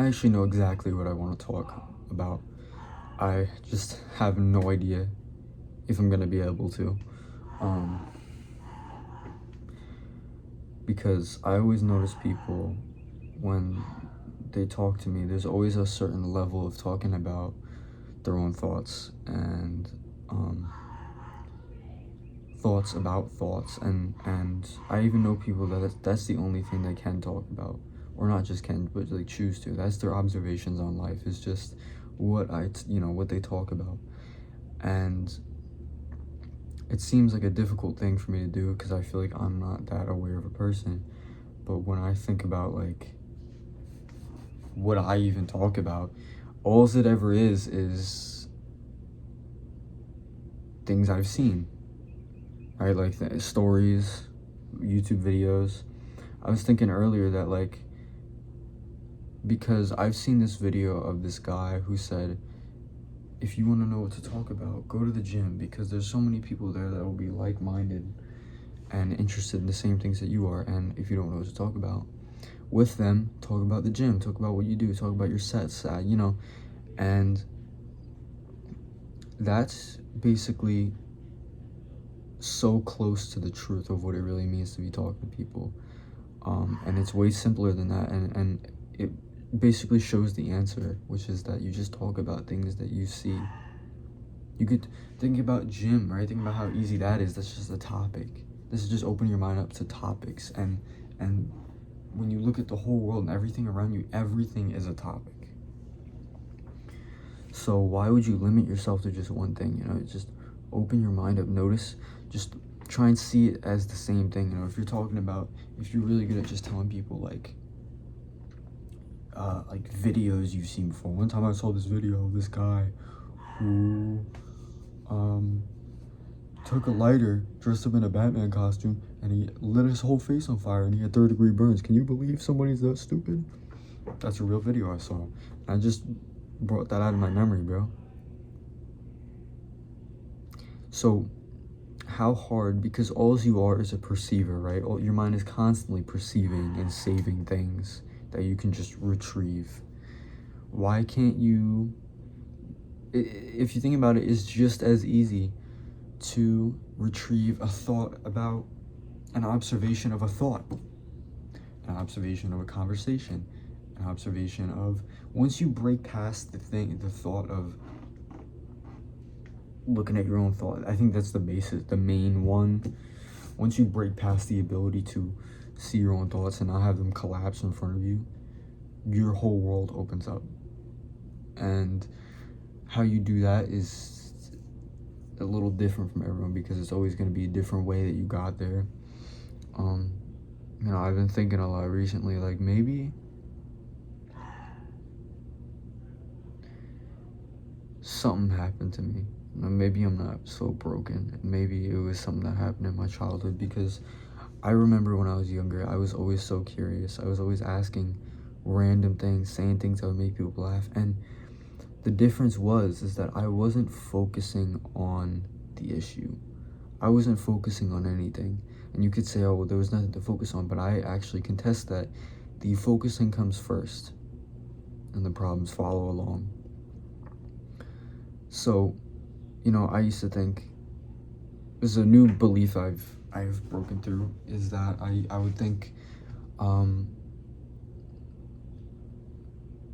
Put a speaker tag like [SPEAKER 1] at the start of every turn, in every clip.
[SPEAKER 1] I actually know exactly what I want to talk about. I just have no idea if I'm gonna be able to. Because I always notice people when they talk to me, there's always a certain level of talking about their own thoughts and thoughts about thoughts, and I even know people that's the only thing they can talk about, or not just can, but like choose to. That's their observations on life. Is just what what they talk about, and it seems like a difficult thing for me to do because I feel like I'm not that aware of a person. But when I think about like what I even talk about, all it ever is things I've seen, right? Like stories, YouTube videos. I was thinking earlier that like, because I've seen this video of this guy who said, if you want to know what to talk about, go to the gym, because there's so many people there that will be like-minded and interested in the same things that you are. And if you don't know what to talk about with them, talk about the gym, talk about what you do, talk about your sets, and that's basically so close to the truth of what it really means to be talking to people. And it's way simpler than that, and it basically shows the answer, which is that you just talk about things that you see. You could think about gym, right? Think about how easy that is. That's just a topic. This is just opening your mind up to topics, and when you look at the whole world and everything around you, everything is a topic. So why would you limit yourself to just one thing? Just open your mind up. Notice, just try and see it as the same thing. If you're really good at just telling people like videos you've seen before. One time I saw this video of this guy who took a lighter, dressed up in a Batman costume, and he lit his whole face on fire, and he had third-degree burns. Can you believe somebody's that stupid? That's a real video I saw. I just brought that out of my memory, bro. So how hard, because all you are is a perceiver, right? Your mind is constantly perceiving and saving things that you can just retrieve. Why can't you, if you think about it, it's just as easy to retrieve a thought about an observation of a thought, an observation of a conversation, an observation of, once you break past the thought of looking at your own thought, I think that's the basis, the main one. Once you break past the ability to see your own thoughts and not have them collapse in front of you, your whole world opens up. And how you do that is a little different from everyone, because it's always going to be a different way that you got there. I've been thinking a lot recently, like maybe something happened to me. Maybe I'm not so broken. Maybe it was something that happened in my childhood, because I remember when I was younger, I was always so curious. I was always asking random things, saying things that would make people laugh. And the difference is that I wasn't focusing on the issue. I wasn't focusing on anything. And you could say, oh, well, there was nothing to focus on, but I actually contest that. The focusing comes first, and the problems follow along. So, I used to think, this is a new belief I've broken through, is that I would think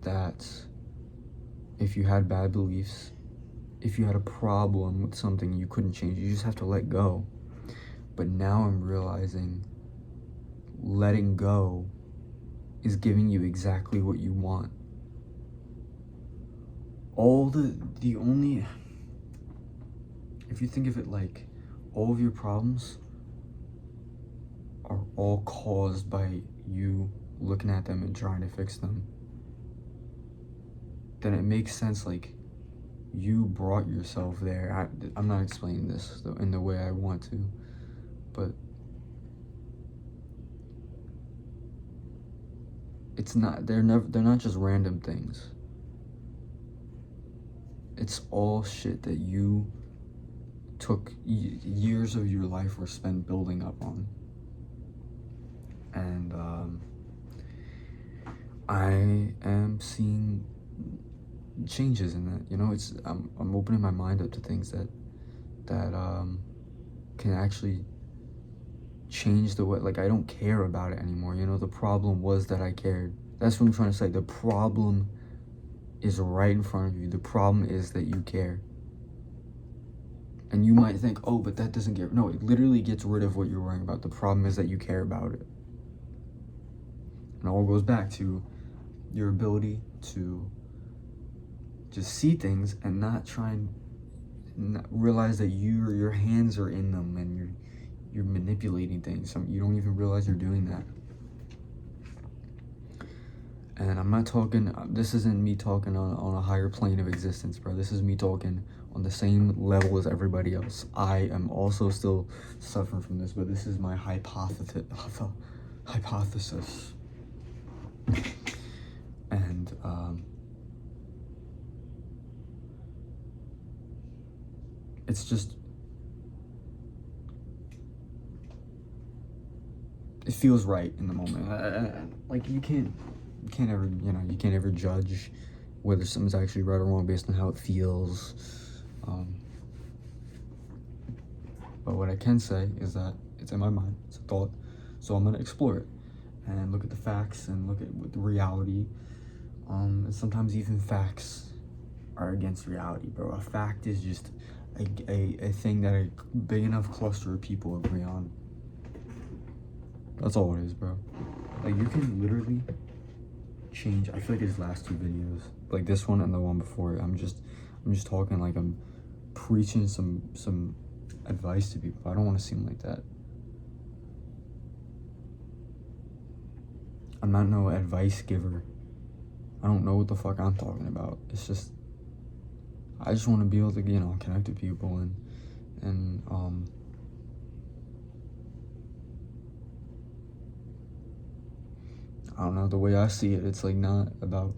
[SPEAKER 1] that if you had bad beliefs, if you had a problem with something you couldn't change, you just have to let go. But now I'm realizing letting go is giving you exactly what you want. If you think of it like, all of your problems are all caused by you looking at them and trying to fix them, then it makes sense, like, you brought yourself there. I'm not explaining this in the way I want to, but they're not just random things. It's all shit that you took years of your life were spent building up on. And I am I'm seeing changes in that. You know, I'm opening my mind up to things that can actually change the way, like, I don't care about it anymore. You know, the problem was that I cared. That's what I'm trying to say. The problem is right in front of you. The problem is that you care. And you might think, oh, but that doesn't get... No, it literally gets rid of what you're worrying about. The problem is that you care about it. And it all goes back to your ability to just see things and not try and realize that your hands are in them and you're manipulating things. You don't even realize you're doing that. And I'm not talking, this isn't me talking on a higher plane of existence, bro. This is me talking on the same level as everybody else. I am also still suffering from this, but this is my hypothesis. And it's just, it feels right in the moment. Like, you can't ever judge whether something's actually right or wrong based on how it feels. But what I can say is that it's in my mind, it's a thought, so I'm gonna explore it and look at the facts and look at the reality. And sometimes even facts are against reality, bro. A fact is just a thing that a big enough cluster of people agree on. That's all it is, bro. Like, you can literally change. I feel like these last two videos, like this one and the one before, I'm just talking like I'm preaching some advice to people. I don't want to seem like that. I'm not no advice giver. I don't know what the fuck I'm talking about. It's just, I just want to be able to, you know, connect with people and I don't know, the way I see it, it's like not about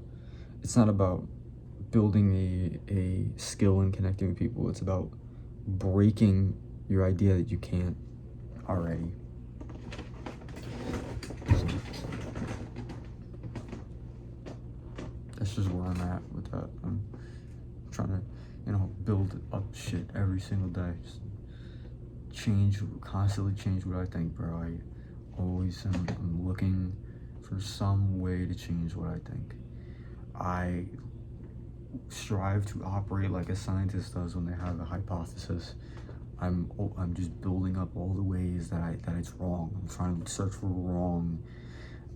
[SPEAKER 1] building a skill in connecting with people. It's about breaking your idea that you can't already. So, that's just where I'm at with that. I'm trying to, you know, build up shit every single day. Just constantly change what I think, bro. I always am looking for some way to change what I think. I strive to operate like a scientist does when they have a hypothesis. I'm just building up all the ways that it's wrong. I'm trying to search for wrong.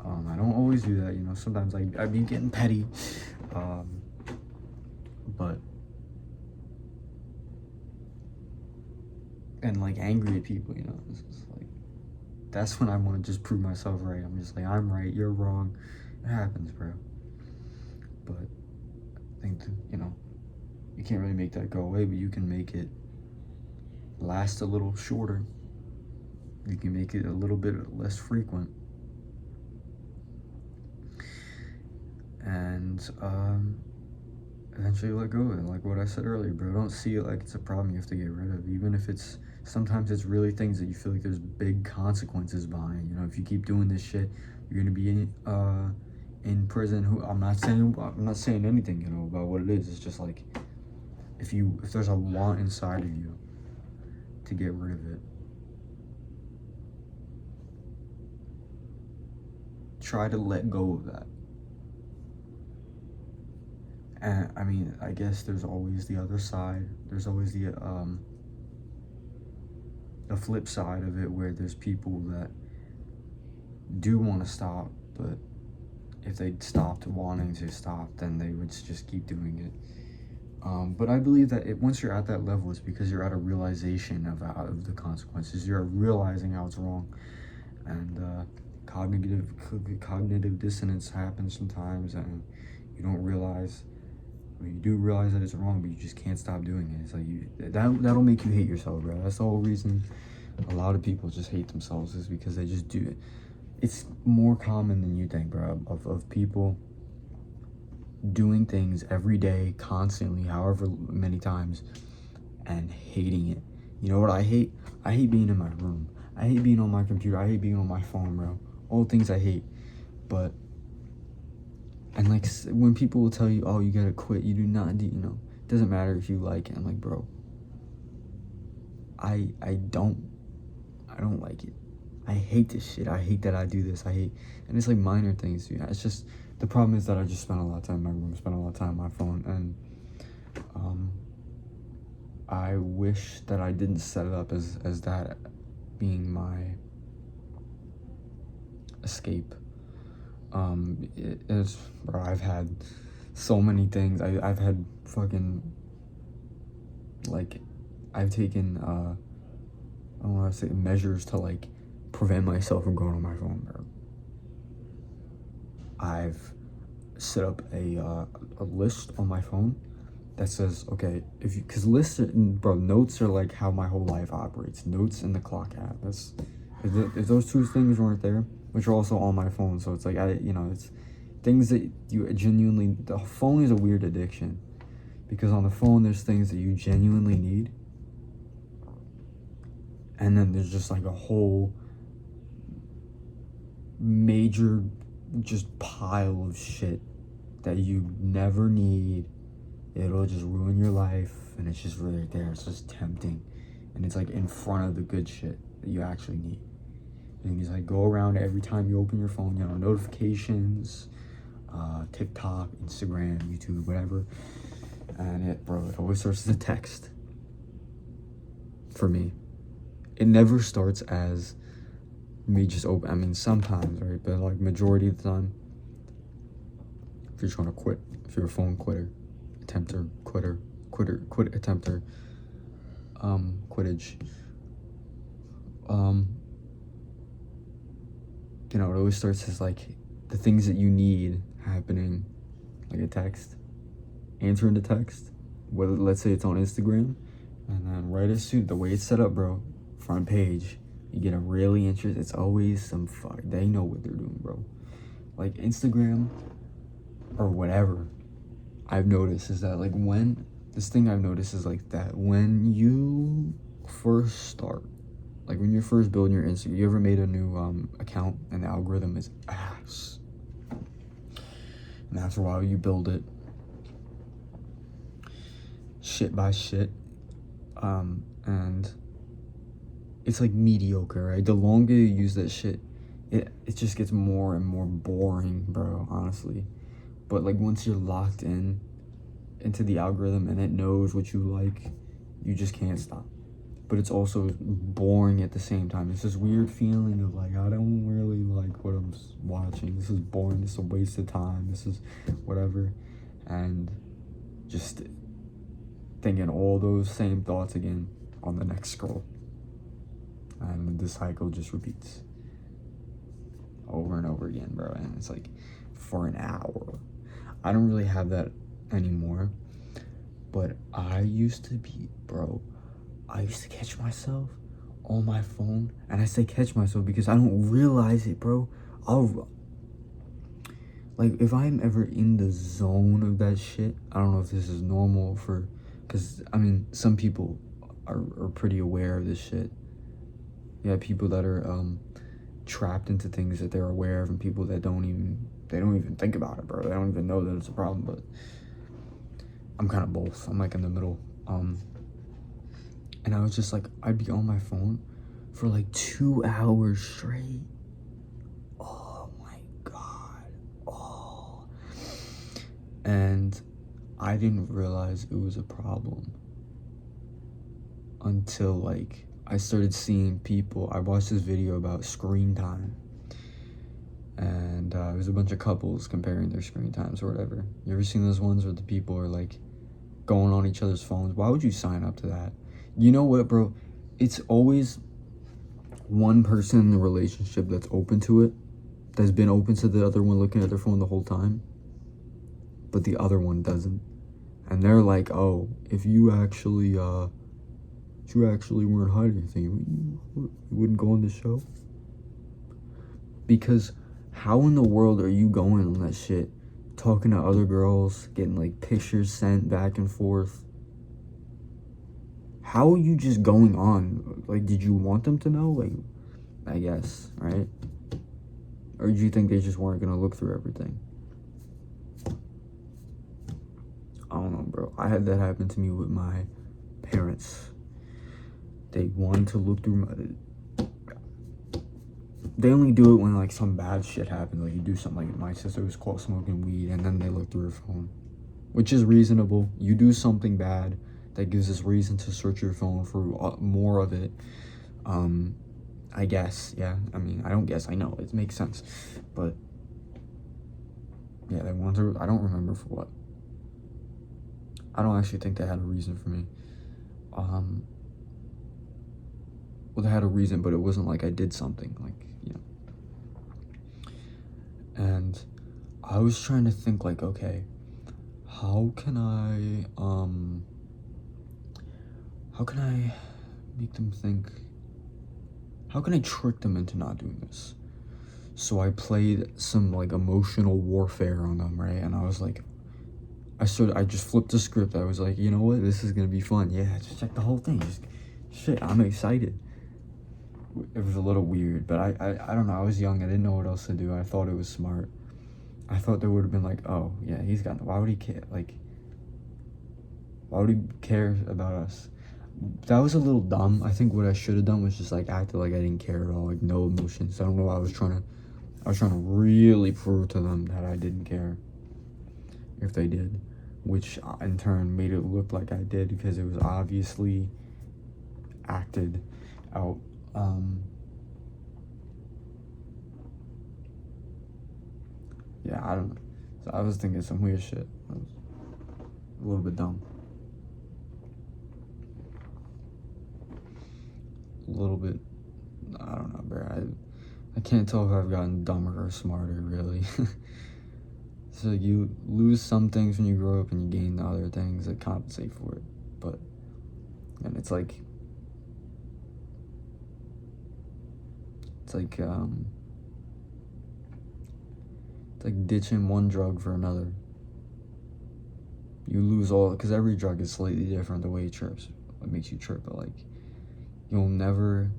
[SPEAKER 1] I don't always do that, you know. Sometimes I be getting petty, but and like angry at people, you know. It's just like, that's when I want to just prove myself right. I'm just like, I'm right, you're wrong. It happens, bro. But I think that, you know, you can't really make that go away, but you can make it last a little shorter. You can make it a little bit less frequent. And eventually let go of it. Like what I said earlier, bro, don't see it like it's a problem you have to get rid of. Even if sometimes it's really things that you feel like there's big consequences behind. You know, if you keep doing this shit, you're gonna be in prison. I'm not saying anything, you know, about what it is. It's just like, if there's a want inside of you to get rid of it, try to let go of that. And I mean, I guess there's always the other side. There's always the flip side of it, where there's people that do want to stop, but if they stopped wanting to stop, then they would just keep doing it. But I believe that once you're at that level, it's because you're at a realization of the consequences. You're realizing how it's wrong, and cognitive dissonance happens sometimes, and you don't realize. You do realize that it's wrong, but you just can't stop doing it. It's like that'll make you hate yourself, bro. That's the whole reason a lot of people just hate themselves, is because they just do it. It's more common than you think, bro, of people doing things every day, constantly, however many times, and hating it. You know what I hate? I hate being in my room. I hate being on my computer. I hate being on my phone, bro. All things I hate. But And like when people will tell you, oh, you gotta quit, you do not, you know, it doesn't matter if you like it. I'm like, bro, I don't like it. I hate this shit. I hate that I do this. And it's like minor things. Yeah, it's just, the problem is that I just spend a lot of time in my room, spend a lot of time on my phone, and I wish that I didn't set it up as that being my escape. It's, bro, I've had so many things. I've had fucking, like, I've taken, I don't want to say measures to, like, prevent myself from going on my phone, bro. I've set up a list on my phone that says, okay, because lists are, bro, notes are like how my whole life operates. Notes and the clock app. If those two things weren't there, which are also on my phone, so it's like, it's things that you genuinely, the phone is a weird addiction, because on the phone there's things that you genuinely need, and then there's just like a whole major just pile of shit that you never need. It'll just ruin your life, and it's just right there. It's just tempting, and it's like in front of the good shit that you actually need. And you just like go around every time you open your phone, you know, notifications, TikTok, Instagram, YouTube, whatever. And it always starts as a text. For me, it never starts as me just open. I mean, sometimes, right? But like majority of the time, if you're trying to quit, if you're a phone quitter, attempter, attempter, quidditch, you know, it always starts as like the things that you need happening, like a text, answering the text, whether, let's say it's on Instagram, and then right as soon, the way it's set up, bro, front page, you get a really interesting, it's always some they know what they're doing, bro. Like Instagram or whatever, I've noticed is that, like, when you first start, like when you're first building your Instagram, you ever made a new account and the algorithm is ass, and after a while you build it shit by shit, and it's like mediocre, right? The longer you use that shit, it just gets more and more boring, bro, honestly. But like once you're locked into the algorithm and it knows what you like, you just can't stop. But it's also boring at the same time. It's this weird feeling of like, I don't really like what I'm watching. This is boring. This is a waste of time. This is whatever. And just thinking all those same thoughts again on the next scroll. And the cycle just repeats over and over again, bro. And it's like for an hour. I don't really have that anymore, but I used to catch myself on my phone, and I say catch myself because I don't realize it, bro. Like, if I'm ever in the zone of that shit, I don't know if this is normal because, I mean, some people are pretty aware of this shit. Yeah, people that are trapped into things that they're aware of, and people that don't even think about it, bro. They don't even know that it's a problem. But I'm kind of both. I'm like in the middle. And I was just like, I'd be on my phone for like 2 hours straight. Oh my god. Oh. And I didn't realize it was a problem until like I started seeing people. I watched this video about screen time, and it was a bunch of couples comparing their screen times or whatever. You ever seen those ones where the people are like going on each other's phones? Why would you sign up to that? You know what, bro? It's always one person in the relationship that's open to it, that's been open to the other one looking at their phone the whole time, but the other one doesn't. And they're like, oh, if you actually weren't hiding anything, you wouldn't go on the show? Because how in the world are you going on that shit, talking to other girls, getting like pictures sent back and forth? How are you just going on? Like, did you want them to know? Like, I guess, right? Or do you think they just weren't gonna look through everything? bro. I had that happen to me with my parents. They wanted to look through my... They only do it when, like, some bad shit happens. Like, you do something, like, my sister was caught smoking weed, and then they look through her phone. Which is reasonable. You do something bad that gives us reason to search your phone for more of it. I guess, yeah. I mean, I don't guess. I know. It makes sense. But, yeah, they wanted to... I don't remember for what. I don't actually think they had a reason for me. Well, they had a reason, but it wasn't like I did something, like, you know. And I was trying to think, like, okay, how can I make them think, how can I trick them into not doing this? So I played some, like, emotional warfare on them, right? And I was like, I just flipped the script. I was like, you know what? This is gonna be fun. Yeah, just check the whole thing. Shit, I'm excited. It was a little weird, but I don't know. I was young. I didn't know what else to do. I thought it was smart. I thought they would have been like, oh, yeah, why would he care? Like, why would he care about us? That was a little dumb. I think what I should have done was just, like, acted like I didn't care at all. Like, no emotions. I don't know why I was trying to really prove to them that I didn't care. If they did. Which, in turn, made it look like I did, because it was obviously acted out. Yeah, I don't know. So I was thinking some weird shit. I was a little bit dumb. A little bit, I don't know, bro. I can't tell if I've gotten dumber or smarter, really. So you lose some things when you grow up and you gain the other things that compensate for it. But, and it's like ditching one drug for another. You lose all, because every drug is slightly different the way it trips. It makes you trip, but, like, you'll never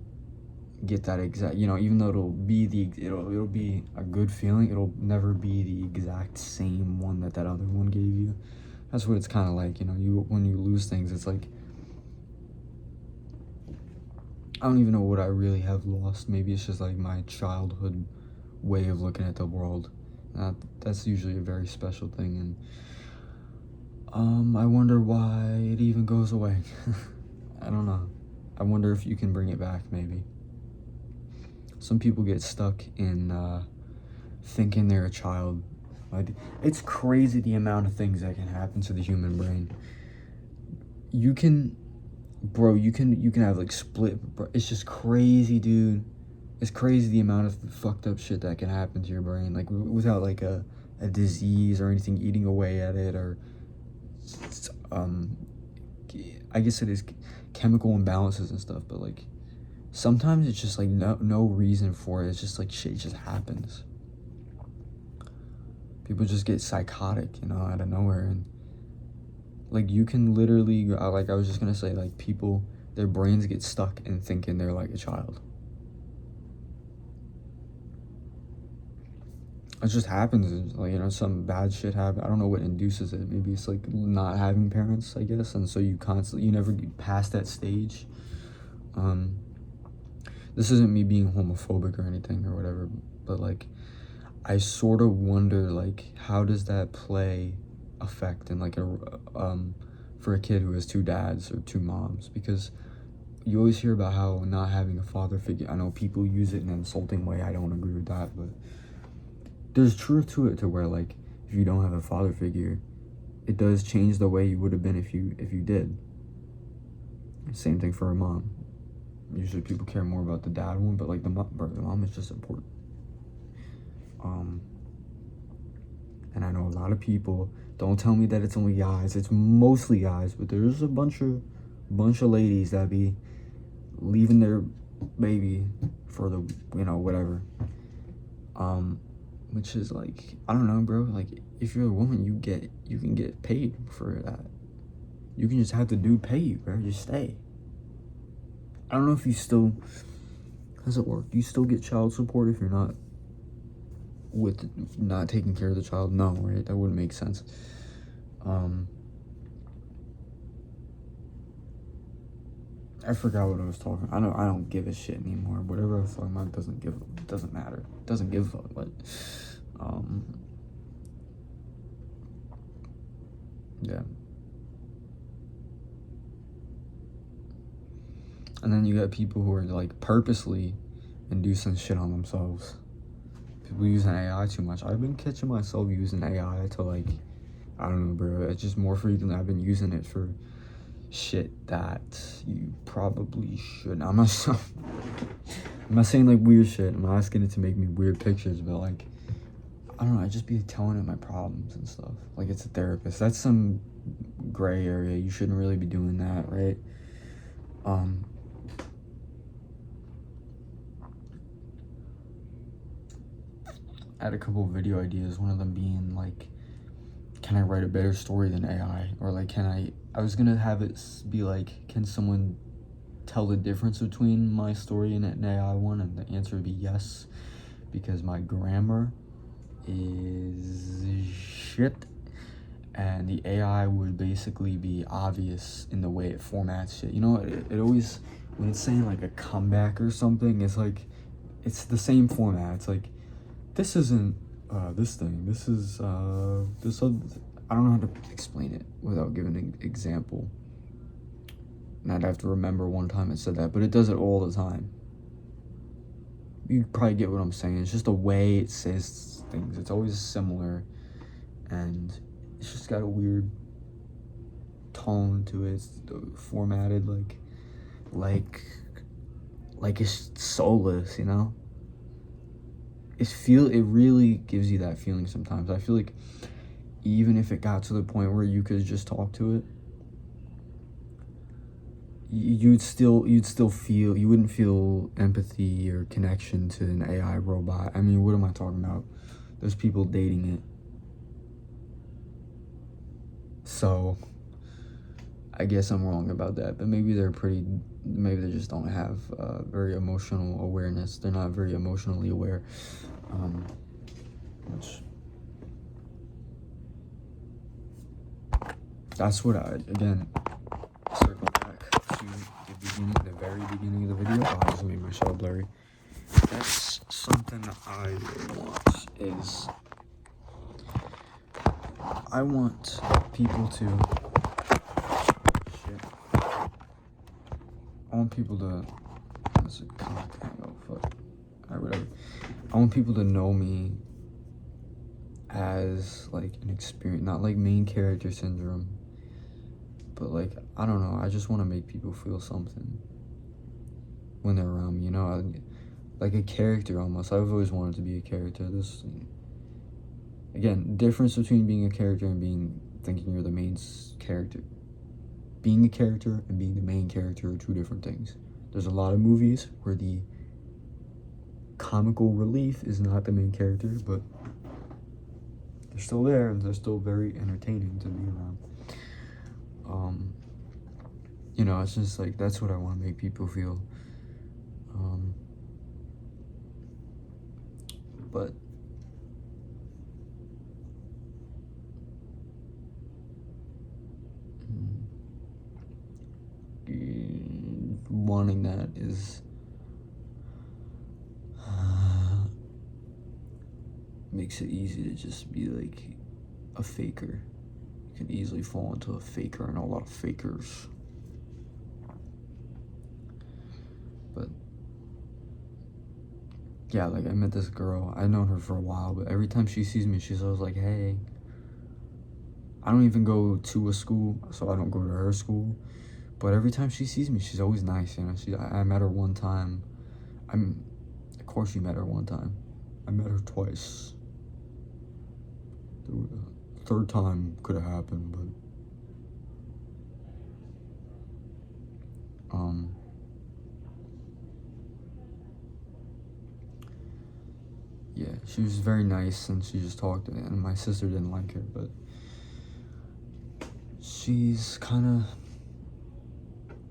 [SPEAKER 1] get that exact, you know, even though it'll be a good feeling, it'll never be the exact same one that other one gave you. That's what it's kind of like, you know. When you lose things, it's like, I don't even know what I really have lost. Maybe it's just like my childhood way of looking at the world. That's usually a very special thing, and I wonder why it even goes away. I don't know. I wonder if you can bring it back, maybe. Some people get stuck in thinking they're a child. It's crazy the amount of things that can happen to the human brain. You can have, like, split. It's just crazy, dude. It's crazy the amount of fucked up shit that can happen to your brain, like, without, like, a disease or anything eating away at it, or I guess it is chemical imbalances and stuff, but, like, sometimes it's just, like, no reason for it. It's just, like, shit just happens. People just get psychotic, you know, out of nowhere. And, like, you can literally, like, I was just gonna say, like, people, their brains get stuck in thinking they're, like, a child. It just happens. Like, you know, some bad shit happen. I don't know what induces it. Maybe it's, like, not having parents, I guess. And so you never get past that stage. This isn't me being homophobic or anything or whatever, but, like, I sort of wonder, like, how does that play affect in, like, for a kid who has two dads or two moms? Because you always hear about how not having a father figure, I know people use it in an insulting way. I don't agree with that, but there's truth to it, to where, like, if you don't have a father figure, it does change the way you would have been if you did. Same thing for a mom. Usually people care more about the dad one, but, like, the mom is just important. And I know a lot of people, don't tell me that it's only guys. It's mostly guys, but there's a bunch of ladies that be leaving their baby for the, you know, whatever. Which is, like, I don't know, bro. Like, if you're a woman, you can get paid for that. You can just have the dude pay you, bro. Just stay. I don't know if you still, how does it work? Do you still get child support if you're not taking care of the child? No, right? That wouldn't make sense. I forgot what I was talking. I don't give a shit anymore. Whatever I was talking about doesn't matter. Doesn't give a fuck. But yeah. And then you got people who are like purposely inducing shit on themselves. People using AI too much. I've been catching myself using AI to like, I don't know, bro. It's just more frequently. I've been using it for shit that you probably shouldn't. I'm not saying like weird shit. I'm not asking it to make me weird pictures, but like, I don't know. I just be telling it my problems and stuff. Like it's a therapist. That's some gray area. You shouldn't really be doing that, right? I had a couple of video ideas. One of them being like, can I write a better story than AI? Or like, I was gonna have it be like, can someone tell the difference between my story and an AI one? And the answer would be yes, because my grammar is shit. And the AI would basically be obvious in the way it formats shit. You know, it always, when it's saying like a comeback or something, it's like, it's the same format. It's like, this isn't this thing. This is this other. I don't know how to explain it without giving an example. And I'd have to remember one time it said that, but it does it all the time. You probably get what I'm saying. It's just the way it says things. It's always similar, and it's just got a weird tone to it. It's formatted like it's soulless, you know? It really gives you that feeling sometimes. I feel like even if it got to the point where you could just talk to it, you'd still feel, you wouldn't feel empathy or connection to an AI robot. I mean, what am I talking about? There's people dating it. So I guess I'm wrong about that, but maybe they just don't have very emotional awareness. They're not very emotionally aware. Which, that's what again, circle back to the very beginning of the video. Oh, I just made my shadow blurry. That's something I want, is I want people to that's a cock. Oh, fuck. Alright, whatever. I want people to know me as like an experience, not like main character syndrome, but like, I don't know, I just want to make people feel something when they're around me, you know, like a character almost. I've always wanted to be a character. This, again, difference between being a character and thinking you're the main character. Being a character and being the main character are two different things. There's a lot of movies where the comical relief is not the main character, but they're still there and they're still very entertaining to be around. You know, it's just like, that's what I want to make people feel. But wanting that is makes it easy to just be like a faker. You can easily fall into a faker, and a lot of fakers. But yeah, like I met this girl. I've known her for a while, but every time she sees me, she's always like, hey. I don't even go to a school, so I don't go to her school. But every time she sees me, she's always nice, you know. I met her one time. Of course you met her one time. I met her twice. The third time could have happened, but yeah, she was very nice, and she just talked, and my sister didn't like her, but she's kind of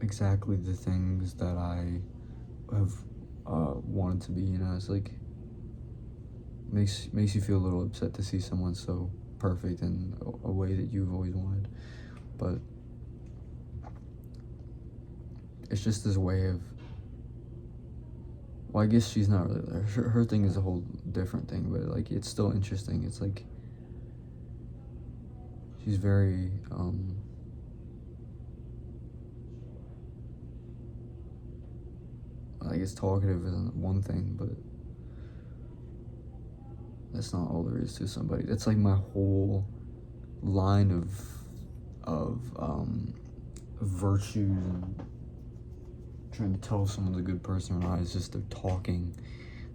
[SPEAKER 1] exactly the things that I have wanted to be, you know. It's like, makes you feel a little upset to see someone so perfect in a way that you've always wanted. But it's just this way of, well, I guess she's not really there. Her thing is a whole different thing, but like it's still interesting. It's like she's very I guess talkative isn't one thing, but that's not all there is to somebody. That's like my whole line of virtue and trying to tell if someone's a good person or not is just they're talking.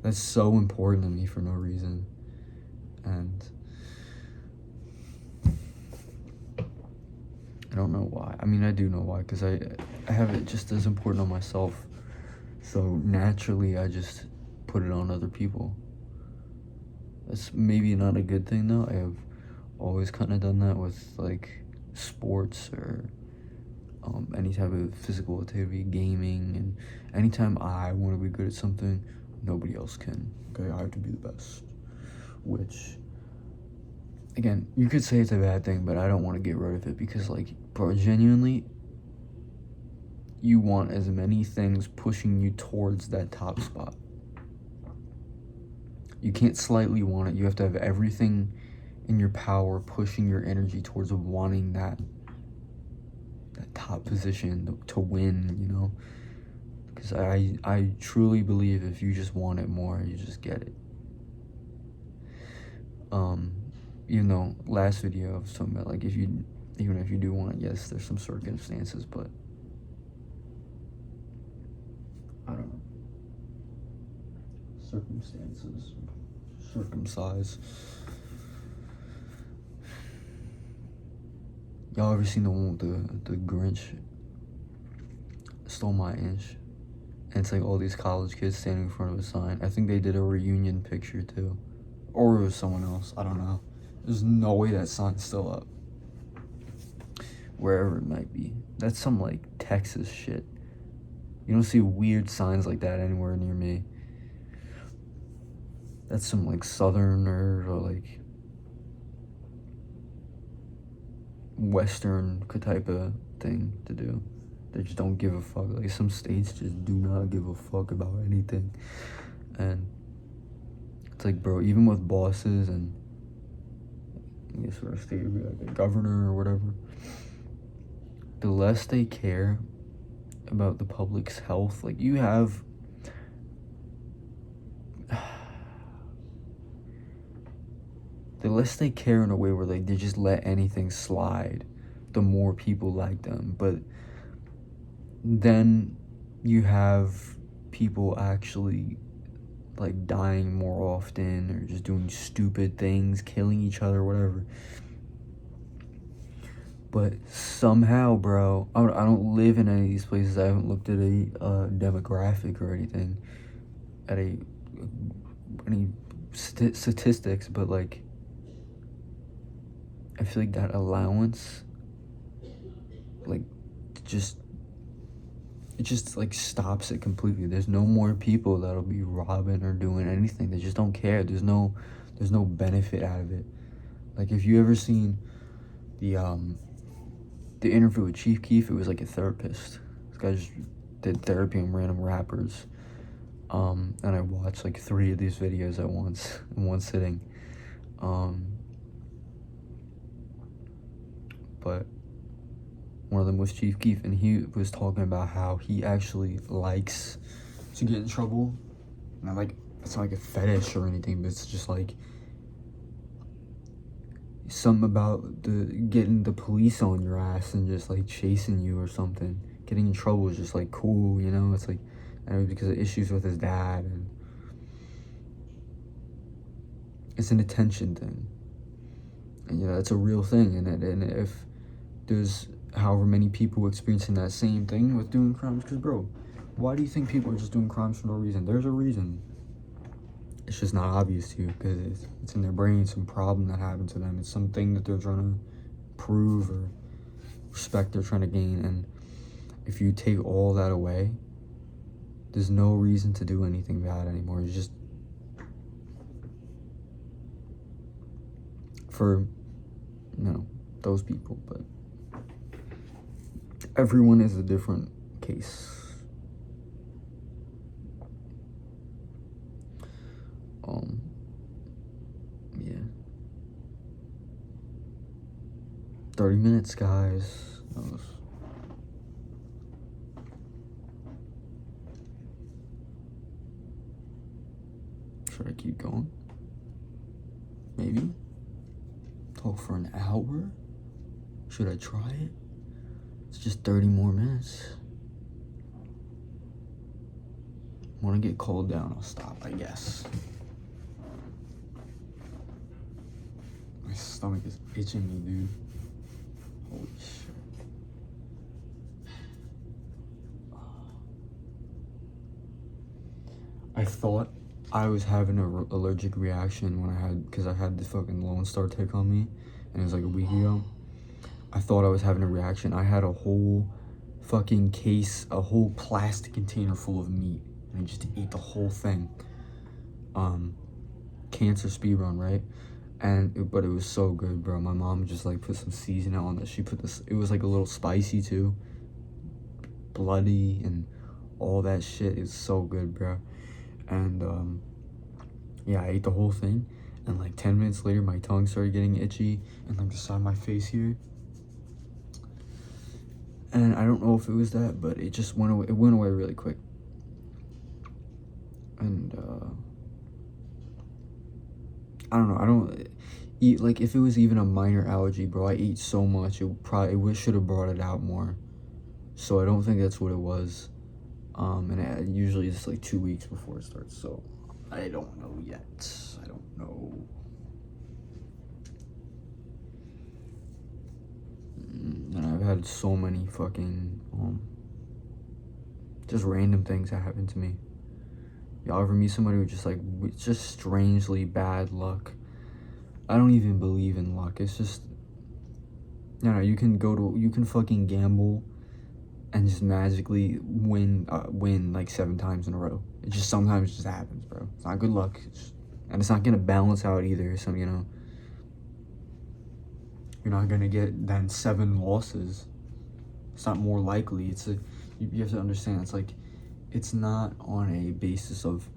[SPEAKER 1] That's so important to me for no reason. And I don't know why. I mean, I do know why, because I have it just as important on myself. So naturally, I just put it on other people. That's maybe not a good thing, though. I have always kind of done that with, like, sports or any type of physical activity, gaming, and anytime I want to be good at something, nobody else can. Okay, I have to be the best. Which, again, you could say it's a bad thing, but I don't want to get rid of it because, like, bro, genuinely, you want as many things pushing you towards that top spot. You can't slightly want it. You have to have everything in your power pushing your energy towards wanting that top position to win, you know? Because I truly believe if you just want it more, you just get it. Even though last video I was talking about, like, even if you do want it, yes, there's some circumstances, but I don't know. Circumstances. Circumcise. Y'all ever seen the one with the Grinch stole my inch? And it's like all these college kids standing in front of a sign. I think they did a reunion picture too. Or it was someone else. I don't know. There's no way that sign's still up. Wherever it might be. That's some like Texas shit. You don't see weird signs like that anywhere near me. That's some like Southerner or like Western type of thing to do. They just don't give a fuck. Like some states just do not give a fuck about anything. And it's like, bro, even with bosses and I guess for a state would be like a governor or whatever, the less they care about the public's health, like you have the less they care in a way where like they just let anything slide, the more people like them. But then you have people actually like dying more often or just doing stupid things, killing each other, whatever. But somehow, bro, I don't live in any of these places. I haven't looked at a demographic or anything, at any statistics, but like I feel like that allowance, like, it just like stops it completely. There's no more people that'll be robbing or doing anything. They just don't care. There's no benefit out of it. Like if you ever seen the interview with Chief Keef, it was like a therapist. This guy just did therapy on random rappers. And I watched like 3 of these videos at once in one sitting. But one of them was Chief Keef, and he was talking about how he actually likes to get in trouble. Not like it's not like a fetish or anything, but it's just like something about getting the police on your ass and just like chasing you or something. Getting in trouble is just like cool, you know? It's like, and it was because of issues with his dad, and it's an attention thing. And yeah, it's a real thing, and if there's however many people experiencing that same thing with doing crimes, because bro, why do you think people are just doing crimes for no reason? There's a reason. It's just not obvious to you because it's in their brain, some problem that happened to them. It's something that they're trying to prove or respect they're trying to gain. And if you take all that away, there's no reason to do anything bad anymore. It's just for, those people. But everyone is a different case. Yeah. 30 minutes, guys. Should I keep going? Maybe? Talk for an hour? Should I try it? It's just 30 more minutes. When I get called down, I'll stop, I guess. My stomach is itching me, dude. Holy shit. I thought I was having an allergic reaction because I had the fucking Lone Star tick on me, and it was like a week ago. I thought I was having a reaction. I had a whole fucking case, a whole plastic container full of meat, and I just ate the whole thing. Cancer speed run, right? But it was so good, bro. My mom just like put some seasoning on it. She put this, it was like a little spicy too, bloody and all that shit. Is so good, bro. And yeah, I ate the whole thing, and like 10 minutes later my tongue started getting itchy and like the side of my face here, and I don't know if it was that, but it just went away. It went away really quick. And I don't know, I don't eat, like, if it was even a minor allergy, bro, I eat so much, it should have brought it out more. So I don't think that's what it was. And usually it's like 2 weeks before it starts, so I don't know yet. I don't know. And I've had so many fucking just random things that happen to me. Y'all ever meet somebody with just strangely bad luck? I don't even believe in luck. It's just, you know, you can fucking gamble and just magically win like 7 times in a row. It just sometimes just happens, bro. It's not good luck, and it's not gonna balance out either. So, you know, you're not gonna get then 7 losses. It's not more likely. You have to understand. It's like, it's not on a basis of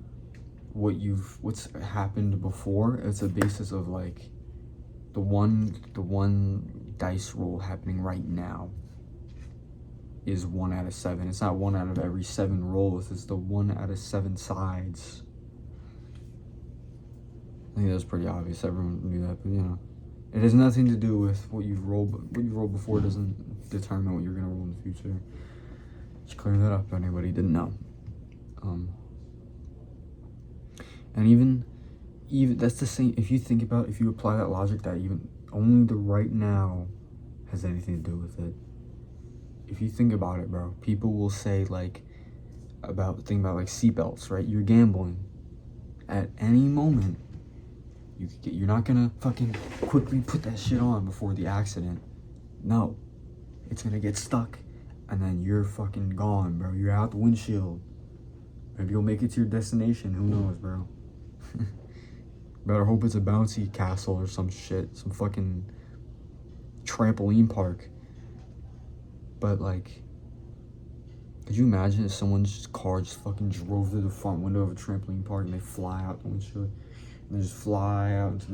[SPEAKER 1] what's happened before. It's a basis of like the one dice roll happening right now is 1 out of 7. It's not 1 out of every 7 rolls. It's the 1 out of 7 sides. I think that's pretty obvious. Everyone knew that, but you know, it has nothing to do with what you roll. What you roll before doesn't determine what you're gonna roll in the future. Just clear that up. Anybody didn't know. And even that's the same. If you apply that logic, that even only the right now has anything to do with it. If you think about it, bro, people will say think about like seatbelts, right? You're gambling. At any moment, you're not gonna fucking quickly put that shit on before the accident. No, it's gonna get stuck, and then you're fucking gone, bro. You're out the windshield. Maybe you'll make it to your destination. Who knows, bro? Better hope it's a bouncy castle or some shit, some fucking trampoline park. But like, could you imagine if someone's car just fucking drove through the front window of a trampoline park and they fly out the windshield and they just fly out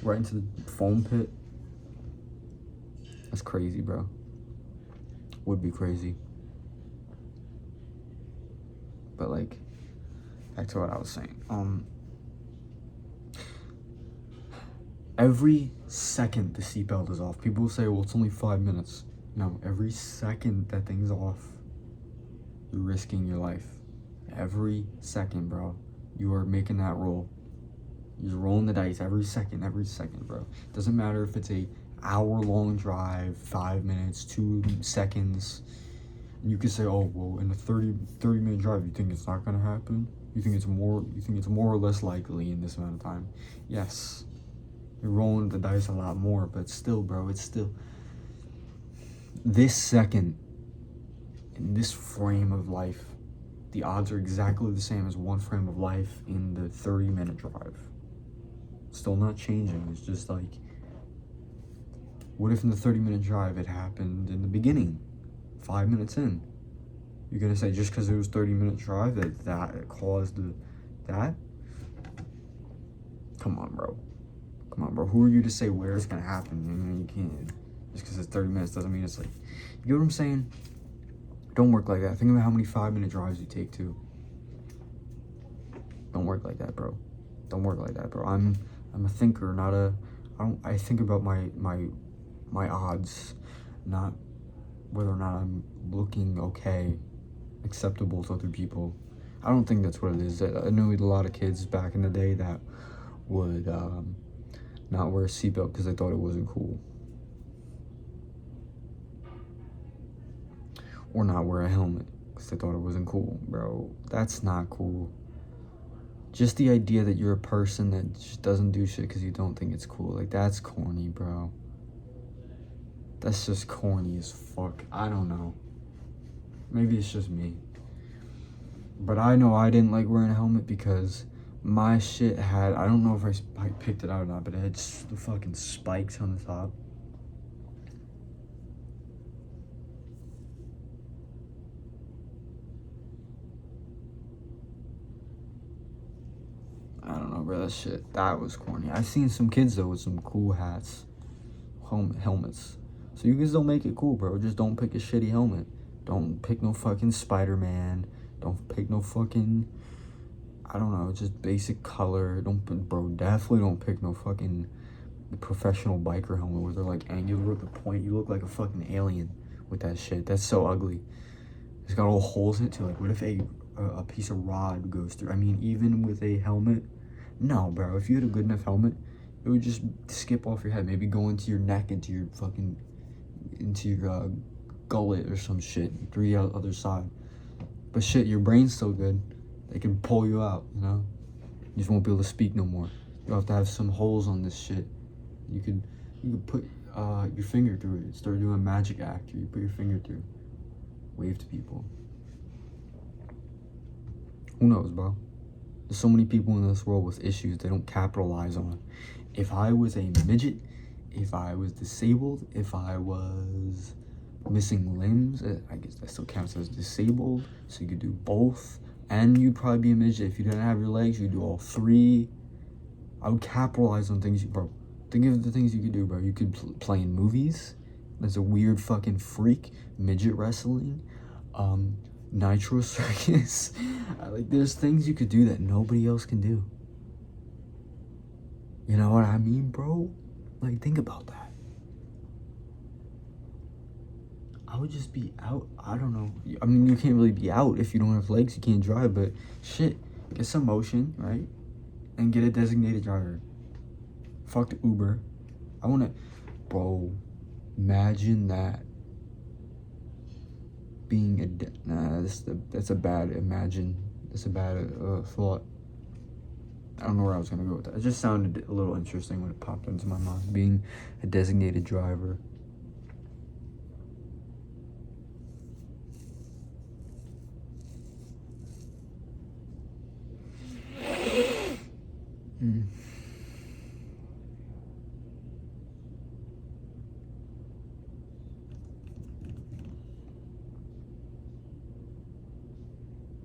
[SPEAKER 1] right into the foam pit? That's crazy, bro. Would be crazy. But like, back to what I was saying. Every second the seatbelt is off, people will say, well, it's only 5 minutes. No, every second that thing's off, you're risking your life. Every second, bro. You are making that roll. You're rolling the dice every second, bro. Doesn't matter if it's a hour-long drive, 5 minutes, 2 seconds. You could say, oh, well, in a 30-minute drive, you think it's not gonna happen? You think it's more or less likely in this amount of time? Yes. You're rolling the dice a lot more, but still, bro, it's still this second in this frame of life, the odds are exactly the same as one frame of life in the 30-minute drive. Still not changing. It's just like, what if in the 30-minute drive it happened in the beginning, 5 minutes in? You're gonna say just because it was 30-minute drive that caused that? Come on, bro. Come on, bro. Who are you to say where it's gonna happen? You know, you can't. Just because it's 30 minutes doesn't mean it's like. You get what I'm saying? Don't work like that. Think about how many 5-minute drives you take too. Don't work like that, bro. Don't work like that, bro. I'm a thinker, not a. I think about my odds, not whether or not I'm looking okay, acceptable to other people. I don't think that's what it is. I knew a lot of kids back in the day that would not wear a seatbelt because they thought it wasn't cool. Or not wear a helmet because they thought it wasn't cool. Bro, that's not cool. Just the idea that you're a person that just doesn't do shit because you don't think it's cool. Like, that's corny, bro. That's just corny as fuck. I don't know. Maybe it's just me. But I know I didn't like wearing a helmet because my shit had, I don't know if I picked it out or not, but it had the fucking spikes on the top. I don't know, bro. That was corny. I've seen some kids, though, with some cool hats. Helmets. So you guys don't make it cool, bro. Just don't pick a shitty helmet. Don't pick no fucking Spider-Man. Don't pick no fucking, I don't know, just basic color. Bro, definitely don't pick no fucking professional biker helmet where they're like angular with the point. You look like a fucking alien with that shit. That's so ugly. It's got all holes in it too. Like, what if a piece of rod goes through? I mean, even with a helmet, no, bro. If you had a good enough helmet, it would just skip off your head. Maybe go into your neck, into your gullet or some shit. Through the other side. But shit, your brain's still good. They can pull you out, you know? You just won't be able to speak no more. You'll have to have some holes on this shit. You could put your finger through it. Start doing a magic act. You put your finger through. Wave to people. Who knows, bro? There's so many people in this world with issues they don't capitalize on. If I was a midget, if I was disabled, if I was missing limbs, I guess that still counts as disabled, so you could do both, and you'd probably be a midget. If you didn't have your legs, you'd do all three. I would capitalize on things, bro. Think of the things you could do, bro. You could play in movies. There's a weird fucking freak, midget wrestling, Nitro Circus. Like, there's things you could do that nobody else can do. You know what I mean, bro? Like, think about that. I would just be out. I don't know. I mean, you can't really be out if you don't have legs. You can't drive, but shit, get some motion, right? And get a designated driver. Fuck the Uber. I want to, bro, imagine that. Being that's a bad thought. I don't know where I was gonna go with that. It just sounded a little interesting when it popped into my mind. Being a designated driver.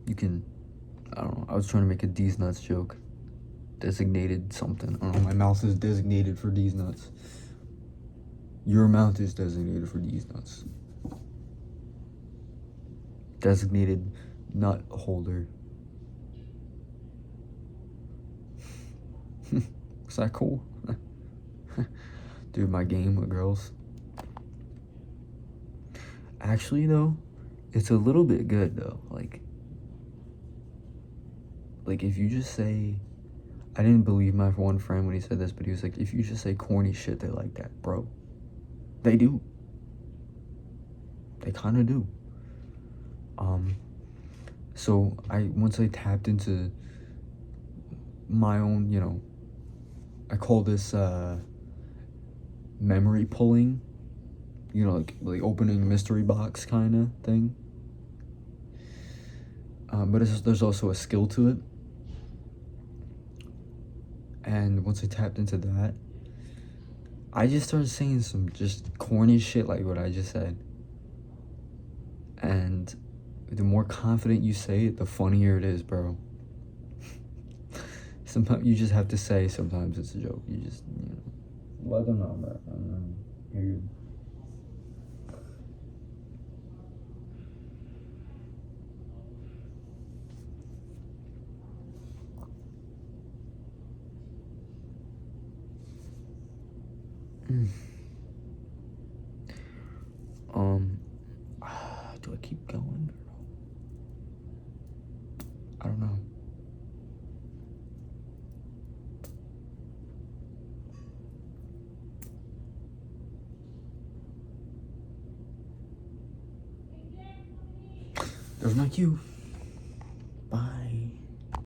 [SPEAKER 1] You can, I don't know, I was trying to make a D's nuts joke. Designated something. I don't know, my mouth is designated for D's nuts. Your mouth is designated for D's nuts. Designated nut holder. Is that cool? Dude, my game with girls. Actually, though, it's a little bit good, though. Like if you just say, I didn't believe my one friend when he said this, but he was like, if you just say corny shit, they like that, bro. They do. They kind of do. So once I tapped into my own, you know, I call this memory pulling, you know, like opening a mystery box kind of thing. But there's also a skill to it. And once I tapped into that, I just started saying some just corny shit like what I just said. And the more confident you say it, the funnier it is, bro. Sometimes you just have to say sometimes it's a joke. You just, let them know, bro. You're good. Um, do I keep going? I don't know. There's my cue.